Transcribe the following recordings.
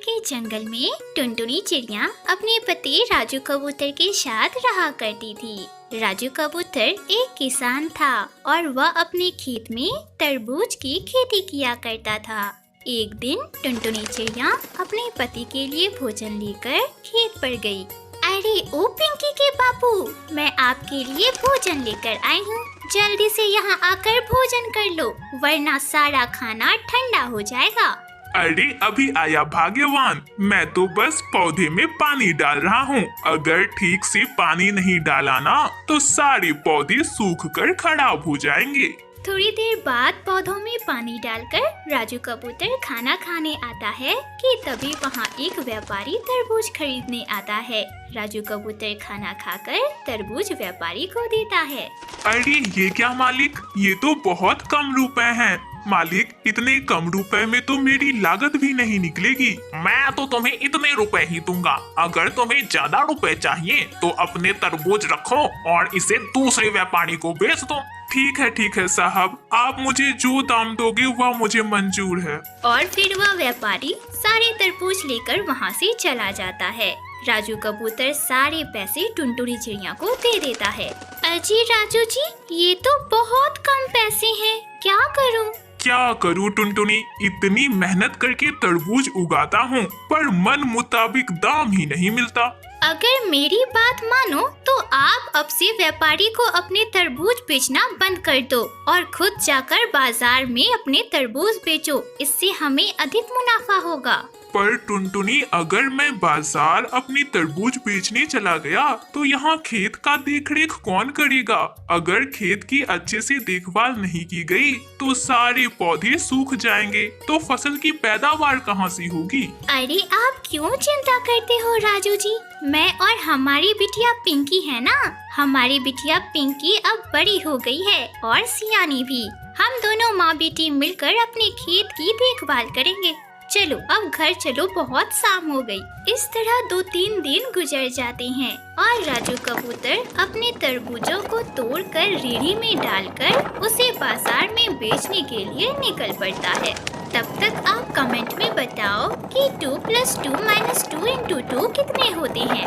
कि जंगल में टुनटुनी चिड़िया अपने पति राजू कबूतर के साथ रहा करती थी। राजू कबूतर एक किसान था और वह अपने खेत में तरबूज की खेती किया करता था। एक दिन टुनटुनी चिड़िया अपने पति के लिए भोजन लेकर खेत पर गई। अरे ओ पिंकी के बाबू, मैं आपके लिए भोजन लेकर आई हूँ। जल्दी से यहाँ आकर भोजन कर लो, वरना सारा खाना ठंडा हो जाएगा। अरे अभी आया भाग्यवान, मैं तो बस पौधे में पानी डाल रहा हूँ। अगर ठीक से पानी नहीं डाला ना तो सारे पौधे सूख कर खराब हो जाएंगे। थोड़ी देर बाद पौधों में पानी डालकर राजू कबूतर खाना खाने आता है कि तभी वहाँ एक व्यापारी तरबूज खरीदने आता है। राजू कबूतर खाना खाकर तरबूज व्यापारी को देता है। अरे ये क्या मालिक, ये तो बहुत कम रुपए हैं। मालिक, इतने कम रुपए में तो मेरी लागत भी नहीं निकलेगी। मैं तो तुम्हें इतने रुपए ही दूंगा। अगर तुम्हें ज्यादा रुपए चाहिए तो अपने तरबूज रखो और इसे दूसरे व्यापारी को बेच दो। ठीक है साहब, आप मुझे जो दाम दोगे वह मुझे मंजूर है। और फिर वह व्यापारी सारे तरबूज लेकर वहाँ से चला जाता है। राजू कबूतर सारे पैसे टुनटुनी चिड़िया को दे देता है। अजी राजू जी, ये तो बहुत कम पैसे हैं, क्या करूँ? क्या करूँ टुनटुनी, इतनी मेहनत करके तरबूज उगाता हूँ पर मन मुताबिक दाम ही नहीं मिलता। अगर मेरी बात मानो तो आप अब से व्यापारी को अपने तरबूज बेचना बंद कर दो और खुद जाकर बाजार में अपने तरबूज बेचो। इससे हमें अधिक मुनाफा होगा। पर टुनटुनी, अगर मैं बाजार अपनी तरबूज बेचने चला गया तो यहाँ खेत का देखरेख कौन करेगा? अगर खेत की अच्छे से देखभाल नहीं की गई तो सारे पौधे सूख जाएंगे, तो फसल की पैदावार कहाँ से होगी? अरे आप क्यों चिंता करते हो राजू जी, मैं और हमारी बिटिया पिंकी है ना। हमारी बिटिया पिंकी अब बड़ी हो गई है और सियानी भी। हम दोनों माँ बेटी मिलकर अपने खेत की देखभाल करेंगे। चलो अब घर चलो, बहुत शाम हो गई। इस तरह 2-3 दिन गुजर जाते हैं और राजू कबूतर अपने तरबूजों को तोड़कर रेहड़ी में डालकर उसे बाजार में बेचने के लिए निकल पड़ता है। तब तक आप कमेंट में बताओ कि 2 + 2 - 2 × 2 कितने होते हैं?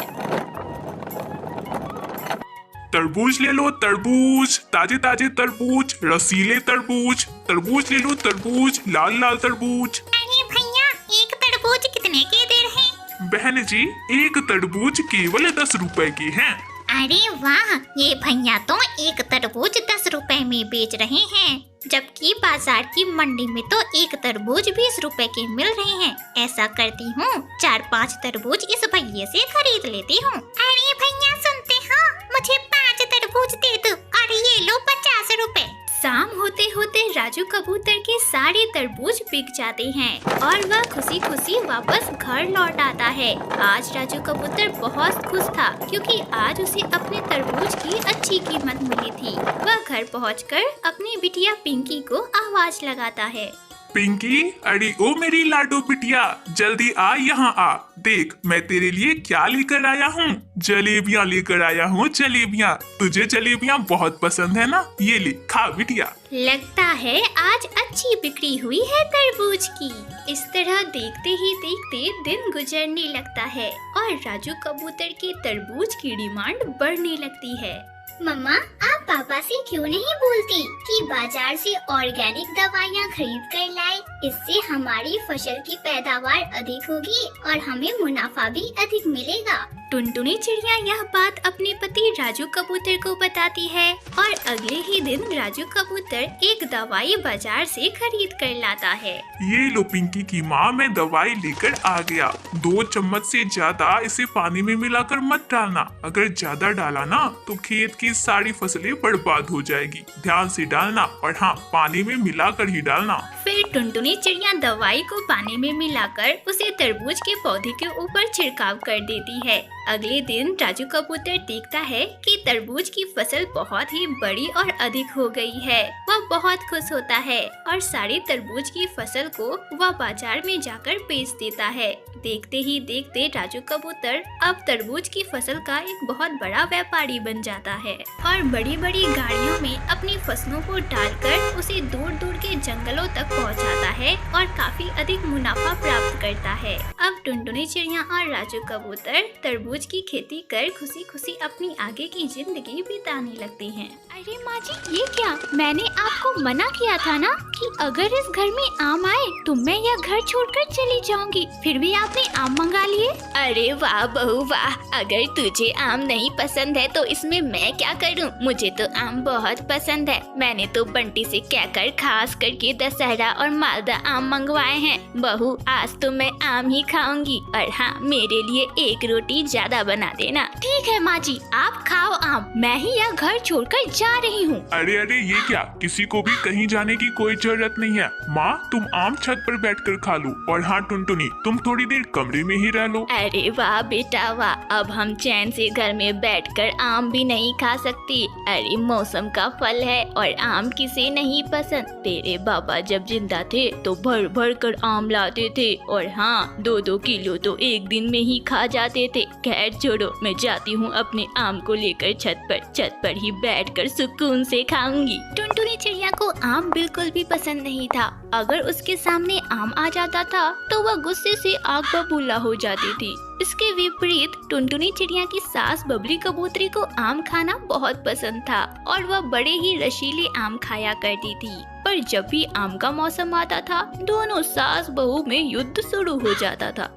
तरबूज ले लो तरबूज, ताजे ताजे तरबूज, रसीले तरबूज। तरबूज ले लो तरबूज, लाल लाल तरबूज। अरे भैया, एक तरबूज कितने के दे रहे हैं? बहन जी, एक तरबूज केवल 10 रुपए की है। अरे वाह, ये भैया तो एक तरबूज 10 रुपए में बेच रहे हैं, जबकि बाजार की मंडी में तो एक तरबूज 20 रुपए के मिल रहे हैं। ऐसा करती हूँ, 4-5 तरबूज इस भैया से खरीद लेती हूँ। अरे भैया सुनते हो, मुझे 5 तरबूज दे दो और ये लो 50 रुपए। शाम होते होते राजू कबूतर के सारे तरबूज बिक जाते हैं और वह खुशी खुशी वापस घर लौट आता है। आज राजू कबूतर बहुत खुश था क्योंकि आज उसे अपने तरबूज की अच्छी कीमत मिली थी। वह घर पहुंचकर अपनी बिटिया पिंकी को आवाज लगाता है। पिंकी, अरे ओ मेरी लाडो बिटिया, जल्दी आ, यहाँ आ। देख मैं तेरे लिए क्या लेकर आया हूँ। जलेबियाँ लेकर आया हूँ, जलेबियाँ। तुझे जलेबियाँ बहुत पसंद है ना, ये ले खा बिटिया। लगता है आज अच्छी बिक्री हुई है तरबूज की। इस तरह देखते ही देखते दिन गुजरने लगता है और राजू कबूतर के तरबूज की डिमांड बढ़ने लगती है। मम्मा, आप पापा से क्यों नहीं बोलती कि बाजार से ऑर्गेनिक दवाइयाँ खरीद कर लाए? इससे हमारी फसल की पैदावार अधिक होगी और हमें मुनाफा भी अधिक मिलेगा। टुनटुनी चिड़िया यह बात अपने पति राजू कबूतर को बताती है और अगले ही दिन राजू कबूतर एक दवाई बाजार से खरीद कर लाता है। ये लो पिंकी की माँ, मैं दवाई लेकर आ गया। 2 चम्मच से ज्यादा इसे पानी में मिलाकर मत डालना। अगर ज्यादा डाला ना तो खेत की सारी फसलें बर्बाद हो जाएगी। ध्यान से डालना और हाँ, पानी में मिलाकर ही डालना। फिर टुनटुनी चिड़िया दवाई को पानी में मिलाकर उसे तरबूज के पौधे के ऊपर छिड़काव कर देती है। अगले दिन राजू कबूतर देखता है कि तरबूज की फसल बहुत ही बड़ी और अधिक हो गई है। वह बहुत खुश होता है और सारी तरबूज की फसल को वह बाजार में जाकर बेच देता है। देखते ही देखते राजू कबूतर अब तरबूज की फसल का एक बहुत बड़ा व्यापारी बन जाता है और बड़ी बड़ी गाड़ियों में अपनी फसलों को डालकर उसे दूर दूर के जंगलों तक पहुंचाता है और काफी अधिक मुनाफा प्राप्त करता है। अब टुनटुनी चिड़िया और राजू कबूतर तरबूज की खेती कर खुशी खुशी अपनी आगे की जिंदगी बिताने लगते हैं। अरे माँ जी, ये क्या? मैंने आपको मना किया था ना कि अगर इस घर में आम आए तो मैं यह घर छोड़कर चली जाऊंगी। फिर भी आपने आम मंगा लिए। अरे वाह बहू वाह, अगर तुझे आम नहीं पसंद है तो इसमें मैं क्या करूं? मुझे तो आम बहुत पसंद है। मैंने तो बंटी से कहकर खास करके दशहरा और मालदा आम मंगवाए हैं। बहू, आज तो मैं आम ही खाऊंगी और हाँ, मेरे लिए एक रोटी ज्यादा बना देना। ठीक है माँ जी, आप खाओ आम, मैं ही यह घर छोड़कर जा रही हूँ। अरे अरे, ये क्या? किसी को भी कहीं जाने की कोई जरूरत नहीं है। माँ, तुम आम छत पर बैठकर खा लो और हाँ टुनटुनी, तुम थोड़ी देर कमरे में ही रह लो। अरे वाह बेटा वाह, अब हम चैन से घर में बैठकर आम भी नहीं खा सकती। अरे मौसम का फल है और आम किसे नहीं पसंद। तेरे बाबा जब जिंदा थे तो भर भर कर आम लाते थे और हाँ, 2-2 किलो तो एक दिन में ही खा जाते थे। खैर छोड़ो, मैं जाती हूँ अपने आम को लेकर छत पर ही बैठकर सुकून से खाऊंगी। टुनटुनी चिड़िया को आम बिल्कुल भी पसंद नहीं था। अगर उसके सामने आम आ जाता था तो वह गुस्से से आग बबूला हो जाती थी। इसके विपरीत टुनटुनी चिड़िया की सास बबली कबूतरी को आम खाना बहुत पसंद था और वह बड़े ही रसीले आम खाया करती थी। पर जब भी आम का मौसम आता था, दोनों सास बहू में युद्ध शुरू हो जाता था।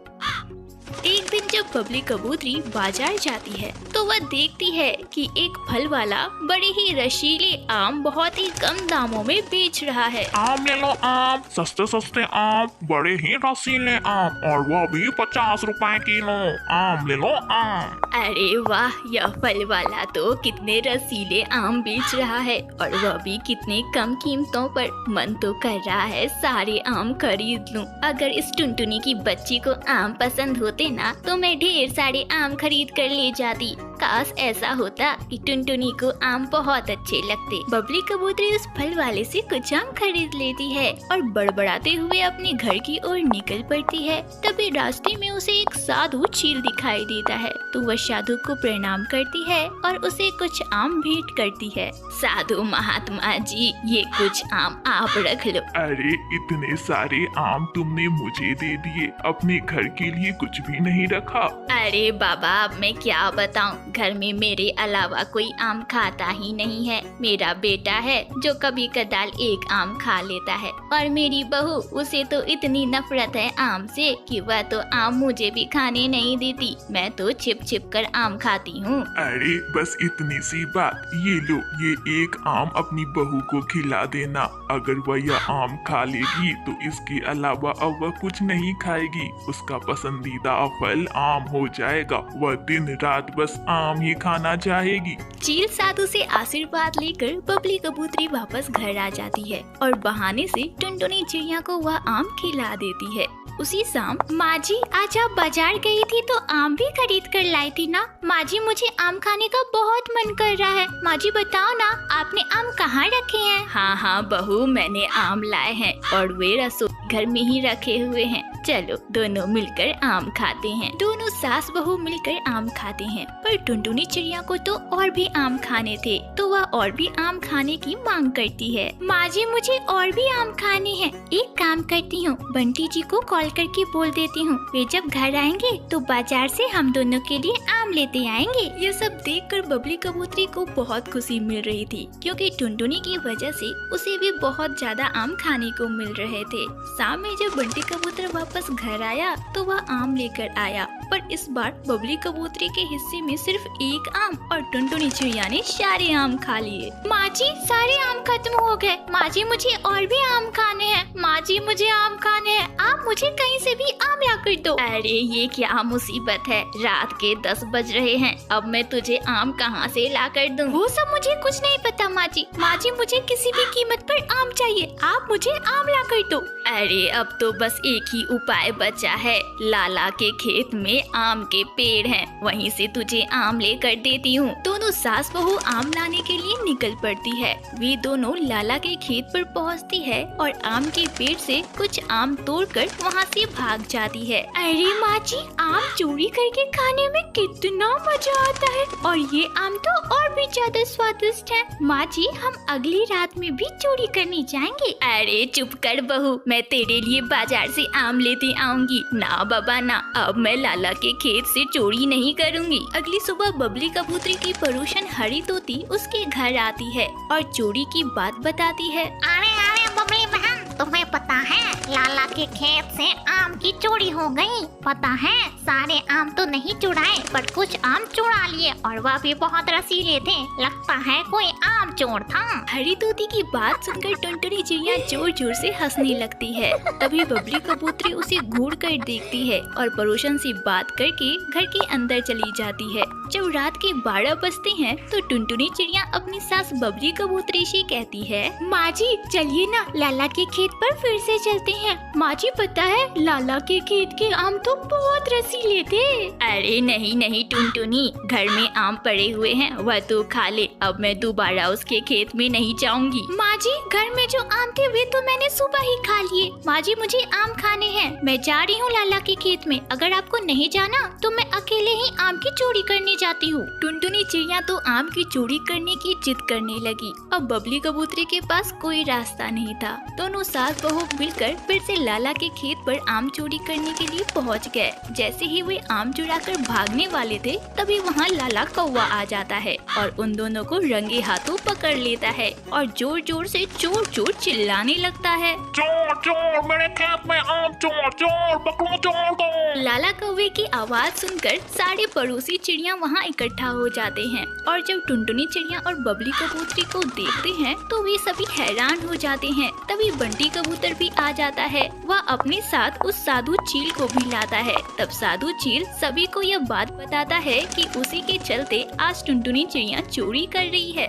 एक दिन जब बबली कबूतरी बाजार जाती है तो वह देखती है कि एक फल वाला बड़े ही रसीले आम बहुत ही कम दामों में बेच रहा है। आम ले लो आम, सस्ते सस्ते आम, बड़े ही रसीले आम और वो भी 50 रुपए किलो। आम ले लो आम। अरे वाह, यह फल वाला तो कितने रसीले आम बेच रहा है और वह भी कितने कम कीमतों पर। मन तो कर रहा है सारे आम खरीद लूं। अगर इस टुनटुनी की बच्ची को आम पसंद होते ना तो मैं ढेर सारे आम खरीद कर ले जाती। काश ऐसा होता कि टुनटुनी को आम बहुत अच्छे लगते। बबली कबूतरी उस फल वाले से कुछ आम खरीद लेती है और बड़बड़ाते हुए अपने घर की ओर निकल पड़ती है। तभी रास्ते में उसे एक साधु चील दिखाई देता है तो वह साधु को प्रणाम करती है और उसे कुछ आम भेंट करती है। साधु महात्मा जी, ये कुछ आम आप रख लो। अरे इतने सारे आम तुमने मुझे दे दिए, अपने घर के लिए कुछ भी नहीं रखा। अरे बाबा, अब मैं क्या बताऊं, घर में मेरे अलावा कोई आम खाता ही नहीं है। मेरा बेटा है जो कभी कदाल एक आम खा लेता है और मेरी बहू, उसे तो इतनी नफरत है आम से कि वह तो आम मुझे भी खाने नहीं देती। मैं तो छिप छिप कर आम खाती हूँ। अरे बस इतनी सी बात, ये लो, ये एक आम अपनी बहू को खिला देना। अगर वह यह आम खा लेगी तो इसके अलावा अब वह कुछ नहीं खाएगी। उसका पसंदीदा फल आम हो जाएगा। वह दिन रात बस आम ही खाना चाहेगी। चील साधु से आशीर्वाद लेकर बबली कबूतरी वापस घर आ जाती है और बहाने से टुनटुनी चिड़िया को वह आम खिला देती है। उसी शाम, माँ जी आज आप बाजार गई थी तो आम भी खरीद कर लाई थी ना? माँ जी, मुझे आम खाने का बहुत मन कर रहा है। माँ जी बताओ ना, आपने आम कहाँ रखे हैं? हाँ हाँ बहू, मैंने आम लाए हैं और वे रसोई घर में ही रखे हुए हैं। चलो दोनों मिलकर आम खाते हैं। दोनों सास बहू मिलकर आम खाते हैं। पर टुनटुनी चिड़िया को तो और भी आम खाने थे तो वह और भी आम खाने की मांग करती है। माँ जी, मुझे और भी आम खाने हैं। एक काम करती हूँ, बंटी जी को कॉल करके बोल देती हूँ। वे जब घर आएंगे तो बाजार से हम दोनों के लिए आम लेते आएंगे। ये सब देखकर बबली कबूतरी को बहुत खुशी मिल रही थी क्योंकि टुनटुनी की वजह से उसे भी बहुत ज्यादा आम खाने को मिल रहे थे। शाम में जब बंटी कबूतर वापस घर आया तो वह आम लेकर आया, पर इस बार बबली कबूतरी के हिस्से में सिर्फ सिर्फ एक आम और टुनटुनी चिड़िया ने सारे आम खा लिए। माँ जी सारे आम खत्म हो गए। माँ जी मुझे और भी आम खाने हैं। माँ जी मुझे आम खाने हैं। आप मुझे कहीं से भी आम ला कर दो। अरे ये क्या मुसीबत है, रात के 10 बज रहे हैं, अब मैं तुझे आम कहाँ से ला कर दूँ? वो सब मुझे कुछ नहीं पता माँ जी। माँ जी मुझे किसी भी कीमत पर आम चाहिए, आप मुझे आम ला कर दो। अरे अब तो बस एक ही उपाय बचा है, लाला के खेत में आम के पेड़ हैं, वहीं से तुझे आम लेकर देती हूँ। दोनों सास बहू आम लाने के लिए निकल पड़ती है। वे दोनों लाला के खेत पर पहुँचती है और आम के पेड़ से कुछ आम तोड़कर वहाँ से भाग जाती है। अरे माँ जी आम चोरी करके खाने में कितना मजा आता है, और ये आम तो और भी ज्यादा स्वादिष्ट है। माँ जी हम अगली रात में भी चोरी करने जाएंगे। अरे चुप कर बहू, मैं तेरे लिए बाजार से आम लेते आऊंगी। ना बाबा ना, अब मैं लाला के खेत से चोरी नहीं करूंगी। अगली सुबह बबली कबूतरी की पड़ोसन हरी तोती उसके घर आती है और चोरी की बात बताती है। अरे बबली बहन, तुम्हें पता है लाला के खेत से आम की चोरी हो गई। पता है सारे आम तो नहीं चुराए पर कुछ आम चुरा लिए, और वह भी बहुत रसीले थे। लगता है कोई आम चोर था। हरी तोती की बात सुनकर टुनटुनी चिड़िया जोर जोर से हंसने लगती है। तभी बबली कबूतरी उसे घूर कर देखती है और पड़ोसन से बात करके घर के अंदर चली जाती है। जब रात के 12 बजते हैं तो टुनटुनी चिड़िया अपनी सास बबली कबूतरी से कहती है, माँ जी चलिए ना लाला के खेत पर फिर से चलते हैं। माँ जी पता है लाला के खेत के आम तो बहुत रसीले थे। अरे नहीं नहीं टुनटुनी, घर में आम पड़े हुए हैं, वह तो खा ले। अब मैं दोबारा उसके खेत में नहीं जाऊंगी। माँ जी घर में जो आम थे वे तो मैंने सुबह ही खा लिए। माँ जी मुझे आम खाने हैं, मैं जा रही हूँ लाला के खेत में। अगर आपको नहीं जाना तो मैं अकेले ही आम की चोरी करने जाती हूँ। टुनटुनी चिड़िया तो आम की चोरी करने की जिद करने लगी। अब बबली कबूतरी के पास कोई रास्ता नहीं था। दोनों सास बहू मिलकर फिर से लाला के खेत पर आम चोरी करने के लिए पहुँच गए। जैसे ही वे आम चुराकर भागने वाले थे तभी वहाँ लाला कौवा आ जाता है और उन दोनों को रंगे हाथों पकड़ लेता है और जोर जोर से चोर चोर चिल्लाने लगता है। चोर चोर, मेरे खेत में आम चोर, चोर पकड़ो चोर को। लाला कौवे की आवाज सुनकर सारे पड़ोसी चिड़िया वहाँ इकट्ठा हो जाते हैं, और जब टुनटुनी चिड़िया और बबली कबूतरी को देखते हैं तो वे सभी हैरान हो जाते हैं। तभी बंटी कबूतर भी आ जाता है। वह अपने साथ उस साधु चील को भी लाता है। तब साधु चील सभी को यह बात बताता है कि उसी के चलते आज टुनटुनी चिड़िया चोरी कर रही है।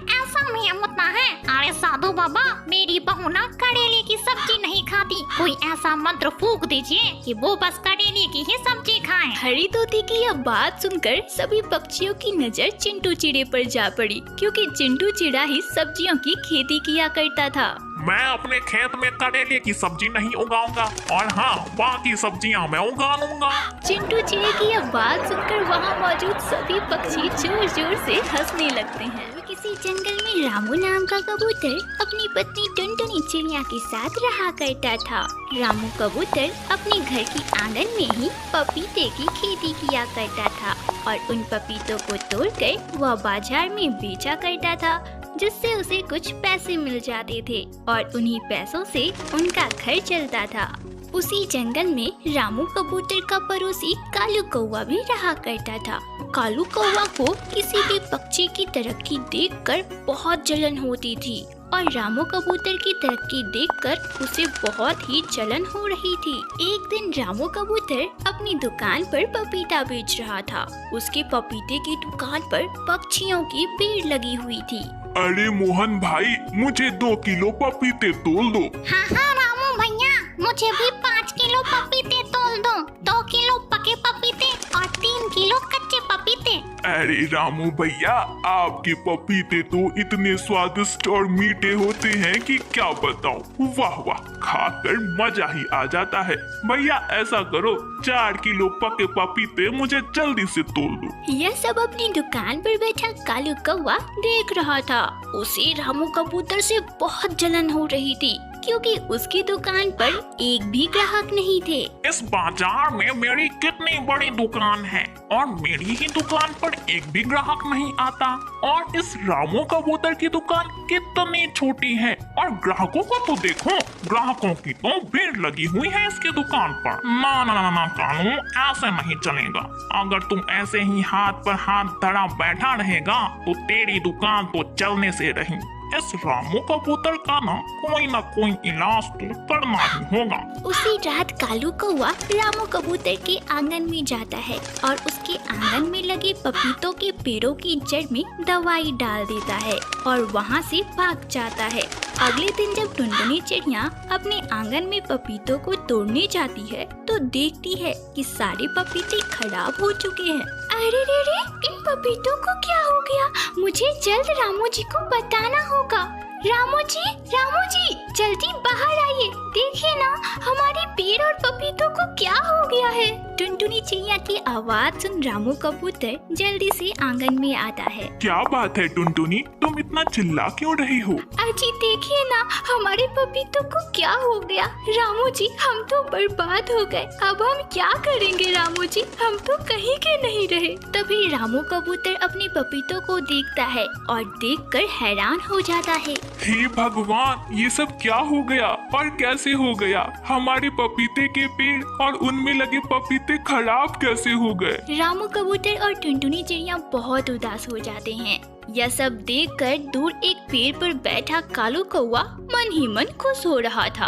ऐसा नहीं होता है। अरे साधु बाबा, मेरी बहू ना करेले की सब्जी नहीं खाती। कोई ऐसा मंत्र फूक दीजिए कि वो बस करेले की ही सब्जी खाए। हरी तोती की यह बात सुनकर सभी पक्षियों की नजर चिंटू चिड़े पर जा पड़ी, क्योंकि चिंटू चिड़ा ही सब्जियों की खेती किया करता था। मैं अपने खेत में करेले की सब्जी नहीं उगाऊंगा, और हाँ बाकी सब्जियां मैं उगा लूंगा। चिंटू चिड़े की यह बात सुनकर वहाँ मौजूद सभी पक्षी जोर जोर से हंसने लगते हैं। किसी जंगल में रामू नाम का कबूतर अपनी पत्नी टुनटुनी चिड़िया के साथ रहा करता था। रामू कबूतर अपने घर की आंगन में ही पपीते की खेती किया करता था और उन पपीतों को तोड़कर वह बाजार में बेचा करता था, जिससे उसे कुछ पैसे मिल जाते थे और उन्हीं पैसों से उनका घर चलता था। उसी जंगल में रामू कबूतर का पड़ोसी कालू कौवा भी रहा करता था। कालू कौवा को किसी भी पक्षी की तरक्की देखकर बहुत जलन होती थी और रामू कबूतर की तरक्की देखकर उसे बहुत ही जलन हो रही थी। एक दिन रामू कबूतर अपनी दुकान पर पपीता बेच रहा था। उसके पपीते की दुकान पर पक्षियों की भीड़ लगी हुई थी। अरे मोहन भाई, मुझे 2 किलो पपीते तोल दो। हाँ रामू भैया, मुझे भी 5 किलो पपीते तोल दो। 2 किलो पके पपीते और 3 किलो कच्चे पपीते। अरे रामू भैया, आपके पपीते तो इतने स्वादिष्ट और मीठे होते हैं कि क्या बताऊं। वाह वाह, खाकर मजा ही आ जाता है। भैया ऐसा करो, 4 किलो पके पपीते मुझे जल्दी से तोल दो। यह सब अपनी दुकान पर बैठा कालू कौवा देख रहा था। उसे रामू कबूतर से बहुत जलन हो रही थी क्योंकि उसकी दुकान पर एक भी ग्राहक नहीं थे। इस बाजार में मेरी कितनी बड़ी दुकान है और मेरी ही दुकान पर एक भी ग्राहक नहीं आता, और इस रामू कबूतर की दुकान कितनी छोटी है और ग्राहकों को तो देखो, ग्राहकों की तो भीड़ लगी हुई है इसकी दुकान पर। ना ना ना ना कानू, ऐसे नहीं चलेगा। अगर तुम ऐसे ही हाथ पर हाथ धरा बैठा रहेगा तो तेरी दुकान तो चलने से रही। इस रामू कबूतर का ना कोई इलाज तो करना ही होगा। उसी रात कालू कौवा रामू कबूतर के आंगन में जाता है और उसके आंगन में लगे पपीतों के पेड़ों की जड़ में दवाई डाल देता है और वहाँ से भाग जाता है। अगले दिन जब टुनटुनी चिड़िया अपने आंगन में पपीतों को तोड़ने जाती है तो देखती है कि सारे पपीते खराब हो चुके हैं। अरे रे रे, इन पपीतों को क्या हो गया? मुझे जल्द रामू जी को बताना होगा। रामू जी जल्दी बाहर आइए, देखिए ना हमारे पेड़ और पपीतों को क्या हो गया है। टुनटुनी चिड़िया की आवाज सुन रामू कबूतर जल्दी से आंगन में आता है। क्या बात है टुनटुनी, तुम इतना चिल्ला क्यों रही हो? अजी देखिए ना हमारे पपीतों को क्या हो गया। रामू जी हम तो बर्बाद हो गए, अब हम क्या करेंगे रामू जी, हम तो कहीं के नहीं रहे। तभी रामू कबूतर अपने पपीतों को देखता है और देखकर हैरान हो जाता है। हे भगवान, ये सब क्या हो गया और कैसे हो गया? हमारे पपीते के पेड़ और उनमें लगे पपीते खराब कैसे हो गए? रामू कबूतर और टुनटुनी चिड़िया बहुत उदास हो जाते हैं। यह सब देखकर दूर एक पेड़ पर बैठा कालू कौवा मन ही मन खुश हो रहा था।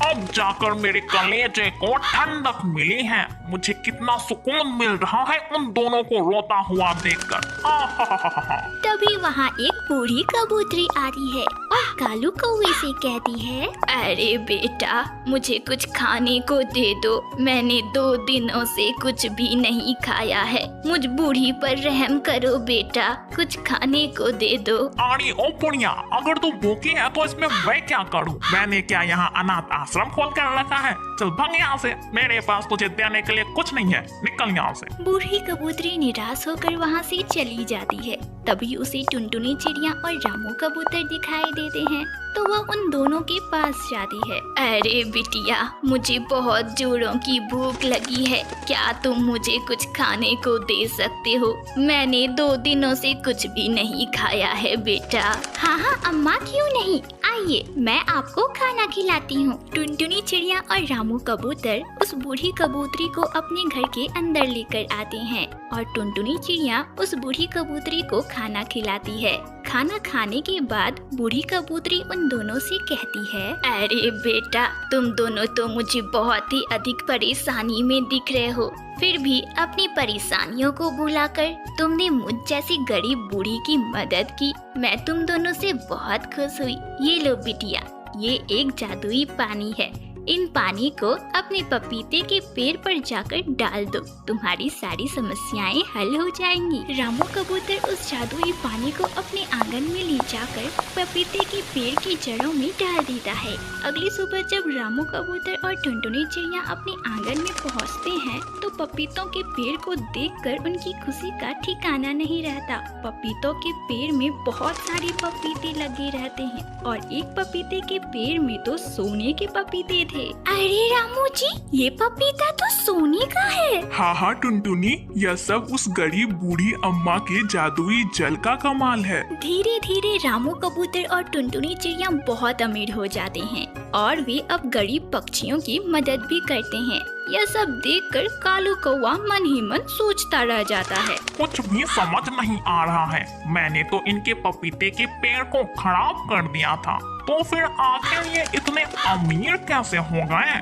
अब जाकर मेरे कलेजे को ठंडक मिली है। मुझे कितना सुकून मिल रहा है उन दोनों को रोता हुआ देखकर। तभी वहाँ एक बूढ़ी कबूतरी आती है और कालू कौवे से कहती है, अरे बेटा मुझे कुछ खाने को दे दो, मैंने 2 दिनों से कुछ भी नहीं खाया है, मुझ बूढ़ी पर रहम करो बेटा, कुछ खाने को दे दो। अरे ओ पुड़िया, अगर तू भूखी है तो इसमें मैं क्या करूं? मैंने क्या यहाँ अनाथ आश्रम खोल कर रखा है? चल भाग यहाँ से, मेरे पास तुझे देने के लिए कुछ नहीं है, निकल यहाँ से। बूढ़ी कबूतरी निराश होकर वहाँ से चली जाती है। तभी उसे टुनटुनी चिड़िया और रामू कबूतर दिखाई देते हैं तो वह उन दोनों के पास जाती है। अरे बिटिया मुझे बहुत जोरों की भूख लगी है, क्या तुम मुझे कुछ खाने को दे सकते हो? मैंने 2 दिनों से कुछ भी नहीं खाया है बेटा। हाँ अम्मा क्यों नहीं, आइए मैं आपको खाना खिलाती हूँ। टुनटुनी चिड़िया और रामू कबूतर उस बूढ़ी कबूतरी को अपने घर के अंदर लेकर आते हैं और टुनटुनी चिड़िया उस बूढ़ी कबूतरी को खाना खिलाती है। खाना खाने के बाद बूढ़ी कबूतरी उन दोनों से कहती है, अरे बेटा तुम दोनों तो मुझे बहुत ही अधिक परेशानी में दिख रहे हो, फिर भी अपनी परेशानियों को भुलाकर तुमने मुझ जैसी गरीब बूढ़ी की मदद की। मैं तुम दोनों से बहुत खुश हुई। ये लो बिटिया, ये एक जादुई पानी है, इन पानी को अपने पपीते के पेड़ पर जाकर डाल दो, तुम्हारी सारी समस्याएं हल हो जाएंगी। रामू कबूतर उस जादुई पानी को अपने आंगन में ले जाकर पपीते के पेड़ की जड़ों में डाल देता है। अगली सुबह जब रामू कबूतर और टुनटुनी चिड़िया अपने आंगन में पहुंचते हैं तो पपीतों के पेड़ को देखकर उनकी खुशी का ठिकाना नहीं रहता। पपीतों के पेड़ में बहुत सारे पपीते लगे रहते हैं और एक पपीते के पेड़ में तो सोने के पपीते थे। अरे रामू जी, ये पपीता तो सोने का है। हाँ टुनटुनी, यह सब उस गरीब बूढ़ी अम्मा के जादुई जल का कमाल है। धीरे धीरे रामू कबूतर और टुनटुनी चिड़िया बहुत अमीर हो जाते हैं और वे अब गरीब पक्षियों की मदद भी करते हैं। यह सब देखकर कालू कौवा मन ही मन सोचता रह जाता है। कुछ भी समझ नहीं आ रहा है, मैंने तो इनके पपीते के पेड़ को खराब कर दिया था, तो फिर आखिर ये इतने अमीर कैसे हो गए?